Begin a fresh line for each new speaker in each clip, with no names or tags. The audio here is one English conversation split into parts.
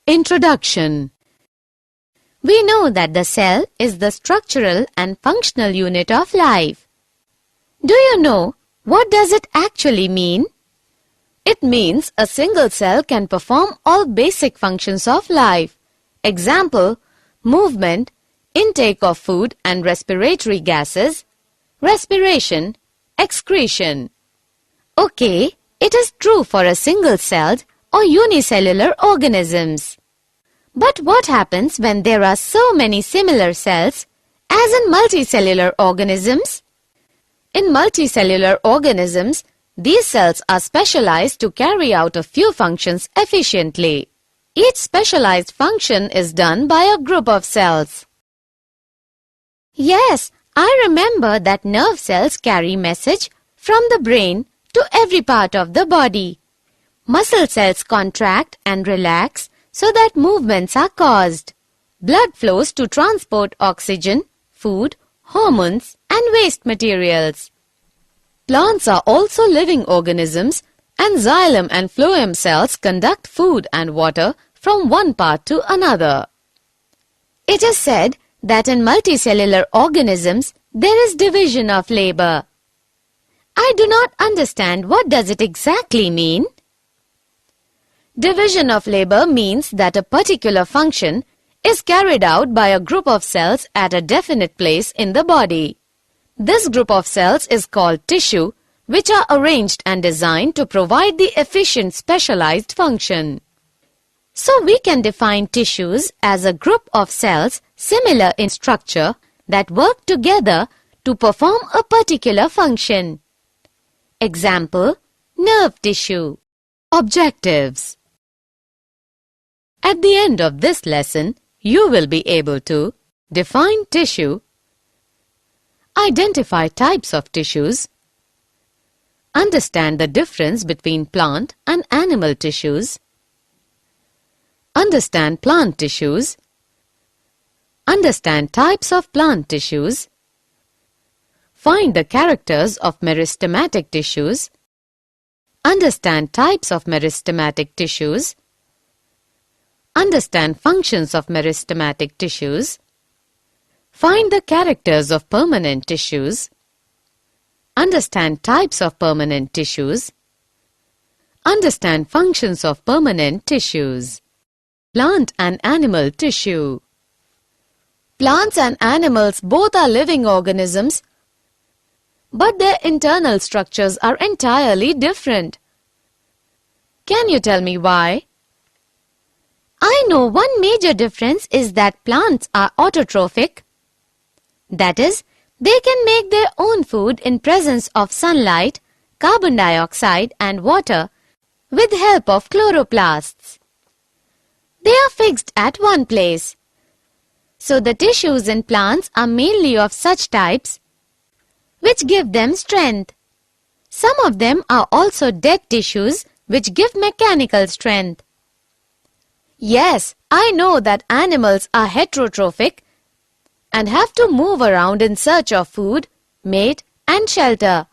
Introduction. We know that the cell is the structural and functional unit of life. Do you know what does it actually mean? It means a single cell can perform all basic functions of life. Example, movement, intake of food and respiratory gases, respiration, excretion. Okay, it is true for a single-celled or unicellular organisms. But what happens when there are so many similar cells as in multicellular organisms? In multicellular organisms, these cells are specialized to carry out a few functions efficiently. Each specialized function is done by a group of cells. Yes, I remember that nerve cells carry message from the brain to every part of the body. Muscle cells contract and relax so that movements are caused. Blood flows to transport oxygen, food, hormones, and waste materials. Plants are also living organisms, and xylem and phloem cells conduct food and water from one part to another. It is said that in multicellular organisms there is division of labor. I do not understand what does it exactly mean. Division of labor means that a particular function is carried out by a group of cells at a definite place in the body. This group of cells is called tissue, which are arranged and designed to provide the efficient specialized function. So we can define tissues as a group of cells similar in structure that work together to perform a particular function. Example, nerve tissue. Objectives. At the end of this lesson, you will be able to define tissue, identify types of tissues, understand the difference between plant and animal tissues, understand plant tissues, understand types of plant tissues, find the characters of meristematic tissues, understand types of meristematic tissues, understand functions of meristematic tissues, find the characters of permanent tissues, understand types of permanent tissues, understand functions of permanent tissues. Plant and animal tissue. Plants and animals both are living organisms, but their internal structures are entirely different. Can you tell me why? I know one major difference is that plants are autotrophic. That is, they can make their own food in presence of sunlight, carbon dioxide and water with help of chloroplasts. They are fixed at one place. So the tissues in plants are mainly of such types which give them strength. Some of them are also dead tissues which give mechanical strength. Yes, I know that animals are heterotrophic and have to move around in search of food, mate and shelter.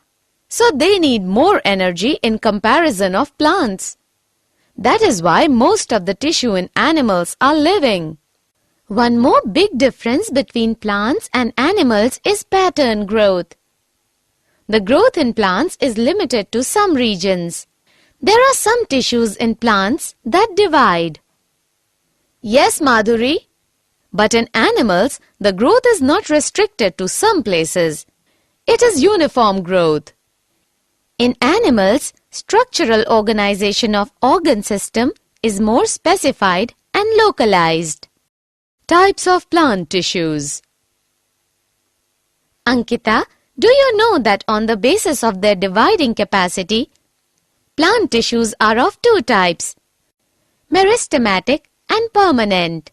So they need more energy in comparison of plants. That is why most of the tissue in animals are living. One more big difference between plants and animals is pattern growth. The growth in plants is limited to some regions. There are some tissues in plants that divide. Yes, Madhuri. But in animals, the growth is not restricted to some places. It is uniform growth. In animals, structural organization of organ system is more specified and localized. Types of plant tissues. Ankita, do you know that on the basis of their dividing capacity, plant tissues are of two types, meristematic and permanent.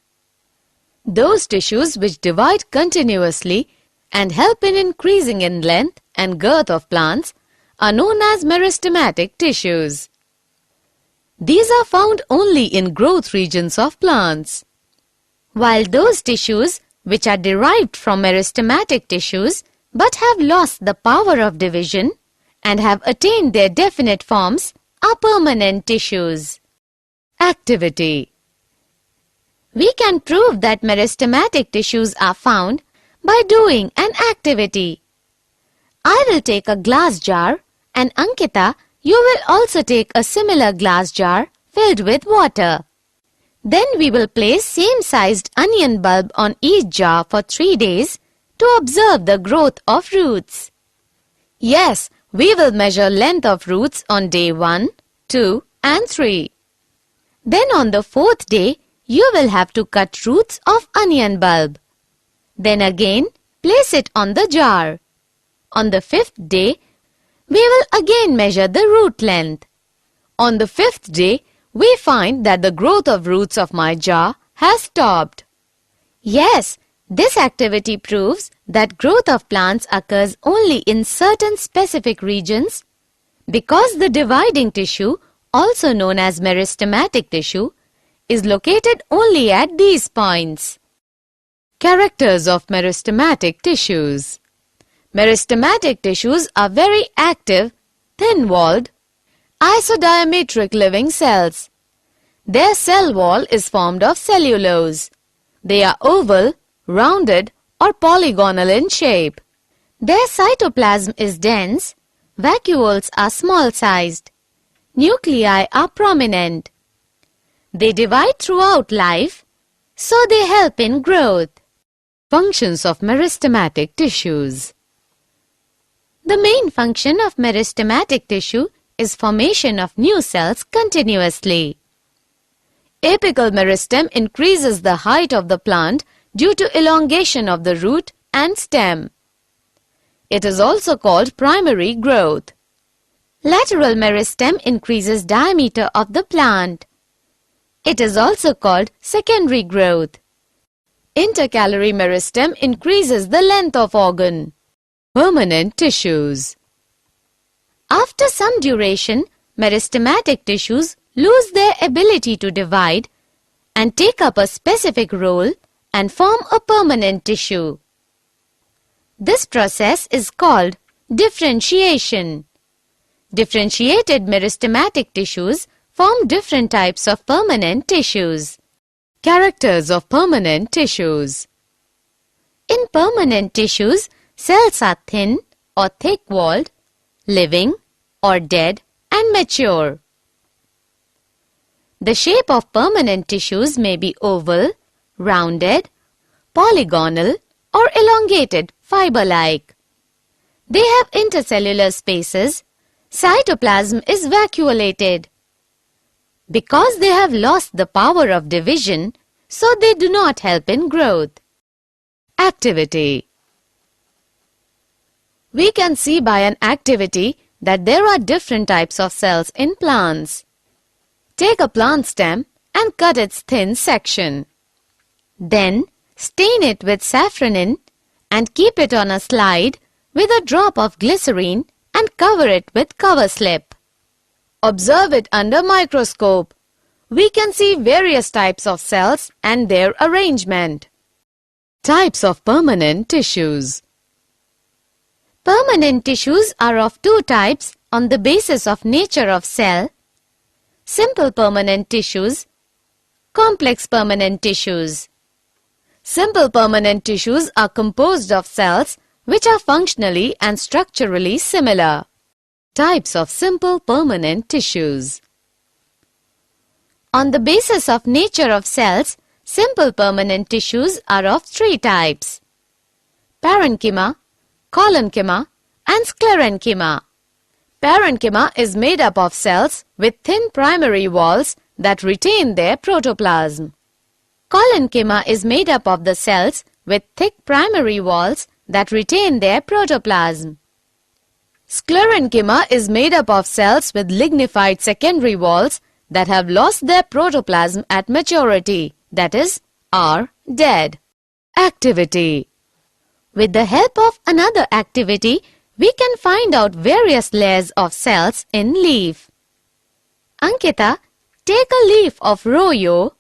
Those tissues which divide continuously and help in increasing in length and girth of plants are known as meristematic tissues. These are found only in growth regions of plants. While those tissues which are derived from meristematic tissues but have lost the power of division and have attained their definite forms are permanent tissues. Activity. We can prove that meristematic tissues are found by doing an activity. I will take a glass jar, and Ankita, you will also take a similar glass jar filled with water. Then we will place same-sized onion bulb on each jar for 3 days to observe the growth of roots. Yes, we will measure length of roots on day 1, 2 and 3. Then on the 4th day, you will have to cut roots of onion bulb. Then again, place it on the jar. On the 5th day, we will again measure the root length. On the 5th day, we find that the growth of roots of my jar has stopped. Yes, this activity proves that growth of plants occurs only in certain specific regions because the dividing tissue, also known as meristematic tissue, is located only at these points. Characters of meristematic tissues. Meristematic tissues are very active, thin-walled, isodiametric living cells. Their cell wall is formed of cellulose. They are oval, rounded or polygonal in shape. Their cytoplasm is dense, vacuoles are small-sized, nuclei are prominent. They divide throughout life, so they help in growth. Functions of meristematic tissues. The main function of meristematic tissue is formation of new cells continuously. Apical meristem increases the height of the plant due to elongation of the root and stem. It is also called primary growth. Lateral meristem increases diameter of the plant. It is also called secondary growth. Intercalary meristem increases the length of organ. Permanent tissues. After some duration, meristematic tissues lose their ability to divide and take up a specific role and form a permanent tissue. This process is called differentiation. Differentiated meristematic tissues form different types of permanent tissues. Characters of permanent tissues. In permanent tissues, cells are thin or thick-walled, living or dead and mature. The shape of permanent tissues may be oval, rounded, polygonal or elongated, fiber-like. They have intercellular spaces. Cytoplasm is vacuolated. Because they have lost the power of division, so they do not help in growth. Activity. We can see by an activity that there are different types of cells in plants. Take a plant stem and cut its thin section. Then stain it with safranin and keep it on a slide with a drop of glycerine and cover it with cover slip. Observe it under microscope. We can see various types of cells and their arrangement. Types of permanent tissues. Permanent tissues are of two types on the basis of nature of cell: simple permanent tissues, complex permanent tissues. Simple permanent tissues are composed of cells which are functionally and structurally similar. Types of simple permanent tissues. On the basis of nature of cells, simple permanent tissues are of three types: parenchyma, collenchyma and sclerenchyma. Parenchyma is made up of cells with thin primary walls that retain their protoplasm. Collenchyma is made up of the cells with thick primary walls that retain their protoplasm. Sclerenchyma is made up of cells with lignified secondary walls that have lost their protoplasm at maturity, that is, are dead. Activity. With the help of another activity, we can find out various layers of cells in leaf. Ankita, take a leaf of Royo.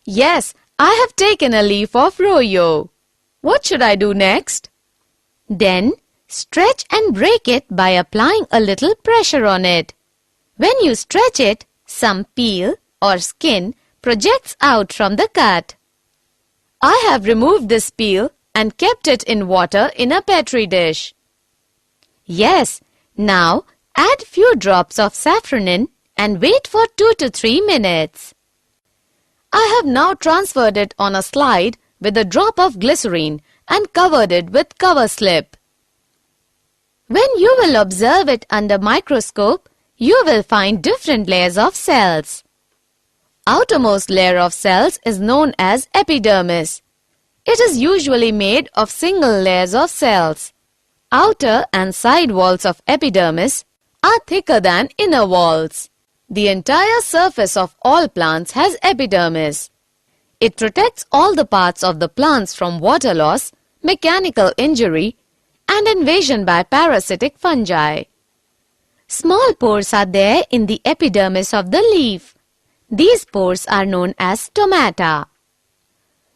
Yes, I have taken a leaf of Royo. What should I do next? Then, stretch and break it by applying a little pressure on it. When you stretch it, some peel or skin projects out from the cut. I have removed this peel and kept it in water in a petri dish. Yes, now add few drops of saffron in and wait for 2 to 3 minutes. I have now transferred it on a slide with a drop of glycerine and covered it with cover slip. When you will observe it under microscope, you will find different layers of cells. Outermost layer of cells is known as epidermis. It is usually made of single layers of cells. Outer and side walls of epidermis are thicker than inner walls. The entire surface of all plants has epidermis. It protects all the parts of the plants from water loss, mechanical injury, and invasion by parasitic fungi. Small pores are there in the epidermis of the leaf. These pores are known as stomata.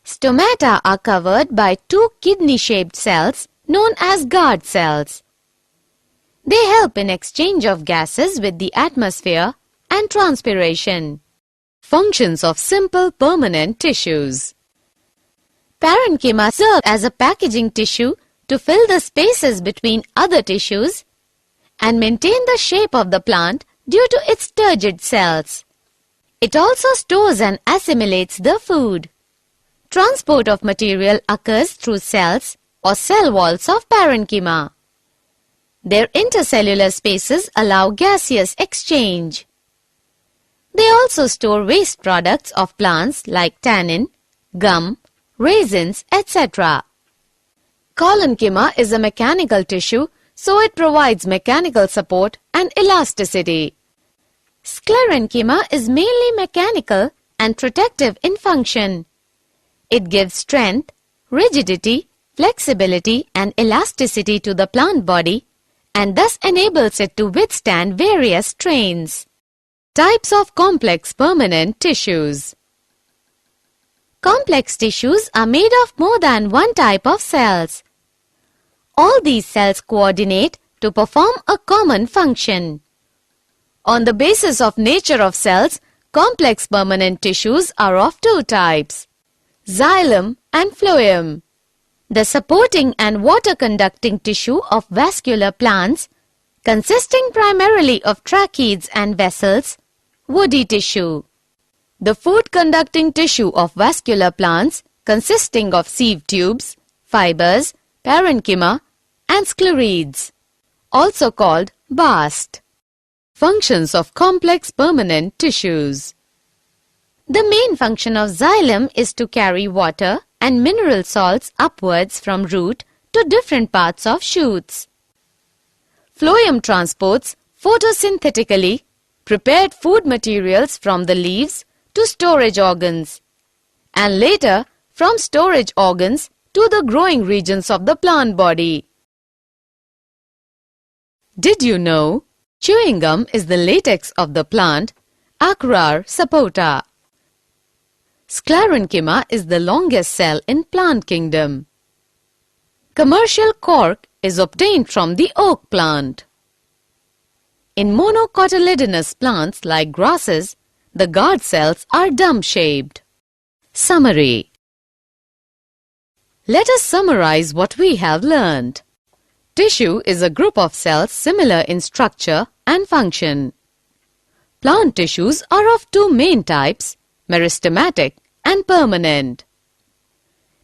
Stomata are covered by 2 kidney-shaped cells known as guard cells. They help in exchange of gases with the atmosphere and transpiration. Functions of simple permanent tissues. Parenchyma serve as a packaging tissue to fill the spaces between other tissues and maintain the shape of the plant due to its turgid cells. It also stores and assimilates the food. Transport of material occurs through cells or cell walls of parenchyma. Their intercellular spaces allow gaseous exchange. They also store waste products of plants like tannin, gum, raisins, etc. Collenchyma is a mechanical tissue, so it provides mechanical support and elasticity. Sclerenchyma is mainly mechanical and protective in function. It gives strength, rigidity, flexibility and elasticity to the plant body and thus enables it to withstand various strains. Types of complex permanent tissues. Complex tissues are made of more than one type of cells. All these cells coordinate to perform a common function. On the basis of nature of cells, complex permanent tissues are of 2 types, xylem and phloem. The supporting and water-conducting tissue of vascular plants, consisting primarily of tracheids and vessels, woody tissue. The food-conducting tissue of vascular plants, consisting of sieve tubes, fibers, parenchyma, and sclerids, also called bast. Functions of complex permanent tissues. The main function of xylem is to carry water and mineral salts upwards from root to different parts of shoots. Phloem transports photosynthetically prepared food materials from the leaves to storage organs, and later from storage organs to the growing regions of the plant body. Did you know chewing gum is the latex of the plant Acarus sapota? Sclerenchyma is the longest cell in plant kingdom. Commercial cork is obtained from the oak plant. In monocotyledonous plants like grasses, the guard cells are dome-shaped. Summary. Let us summarize what we have learned. Tissue is a group of cells similar in structure and function. Plant tissues are of 2 main types, meristematic and permanent.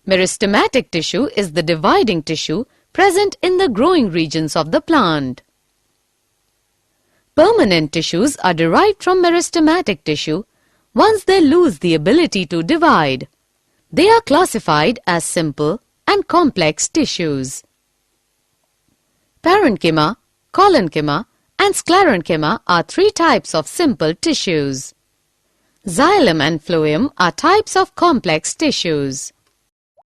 Meristematic tissue is the dividing tissue present in the growing regions of the plant. Permanent tissues are derived from meristematic tissue once they lose the ability to divide. They are classified as simple and complex tissues. Parenchyma, collenchyma, and sclerenchyma are 3 types of simple tissues. Xylem and phloem are types of complex tissues.